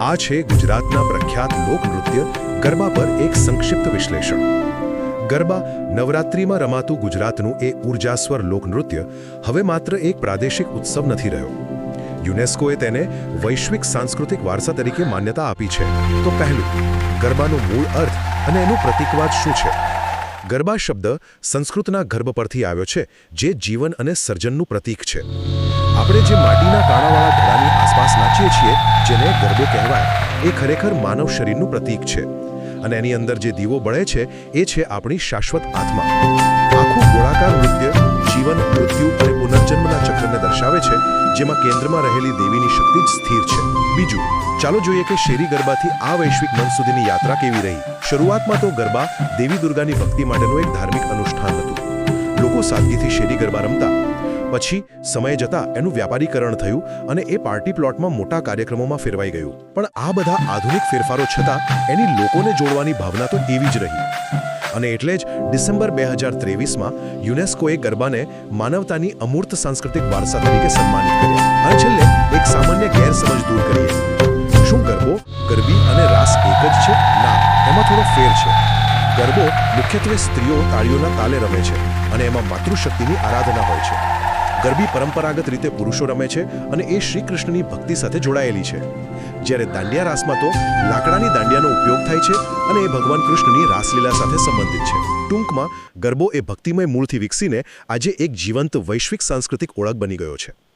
આ છે ગુજરાતના પ્રખ્યાત લોકનૃત્ય ગરબા પર એક સંક્ષિપ્ત વિશ્લેષણ. ગરબા નવરાત્રિમાં રમાતું ગુજરાતનું એ ઉર્જાસ્વર લોકનૃત્ય હવે માત્ર એક પ્રાદેશિક ઉત્સવ નથી રહ્યો. યુનેસ્કોએ તેને વૈશ્વિક સાંસ્કૃતિક વારસા તરીકે માન્યતા આપી છે. તો પહેલું, ગરબાનો મૂળ અર્થ અને એનું પ્રતીકવાદ શું છે? ગરબા શબ્દ સંસ્કૃતના ગર્ભ પરથી આવ્યો છે, જે જીવન અને સર્જનનું પ્રતીક છે. આપણે જે માટીના કાણાવાળા ઘડાની આસપાસ નાચીએ છીએ, જેને ગરબો કહેવાય, એ ખરેખર માનવ શરીરનું પ્રતીક છે. અને એની અંદર જે દીવો બળે છે, એ છે આપણી શાશ્વત આત્મા. આખું ગોળાકાર નૃત્ય જીવન, મૃત્યુ અને પુનર્જન્મના ચક્રને દર્શાવે છે, જેમાં કેન્દ્રમાં રહેલી દેવીની શક્તિ જ સ્થિર છે. બીજું, ચાલો જોઈએ કે શેરી ગરબાથી આ વૈશ્વિક મંચ સુધીની યાત્રા કેવી રહી. શરૂઆતમાં તો ગરબા દેવી દુર્ગાની ભક્તિ માટેનું એક ધાર્મિક અનુષ્ઠાન હતું. લોકો સાદગીથી શેરી ગરબા રમતા. પછી સમય જતાં એનું વ્યાપારીકરણ થયું અને એ પાર્ટી પ્લોટમાં મોટા કાર્યક્રમોમાં ફેરવાઈ ગયું. પણ આ બધા આધુનિક ફેરફારો છતાં એની લોકોને જોડવાની ભાવના તો એવી જ રહી. અને એટલે જ ડિસેમ્બર 2023માં યુનેસ્કોએ ગરબાને માનવતાની અમૂર્ત સાંસ્કૃતિક વારસા તરીકે સન્માનિત કર્યા. અને છેલ્લે એક સામાન્ય ગેરસમજ દૂર કરીએ. શું ગરબો, ગરબી અને રાસ એક જ છે? ના, એમાં થોડો ફેર છે. ગરબો મુખ્યત્વે સ્ત્રીઓ તાળીઓના તાલે રમે છે અને એમાં માતૃશક્તિની આરાધના હોય છે. ગરબી પરંપરાગત રીતે પુરુષો રમે છે અને એ શ્રી કૃષ્ણની ભક્તિ સાથે જોડાયેલી છે. જ્યારે દાંડિયા રાસમાં તો લાકડાની દાંડિયાનો ઉપયોગ થાય છે અને એ ભગવાન કૃષ્ણની રાસલીલા સાથે સંબંધિત છે. ટૂંકમાં, ગરબો એ ભક્તિમય મૂળથી વિકસીને આજે એક જીવંત વૈશ્વિક સાંસ્કૃતિક ઓળખ બની ગયો છે.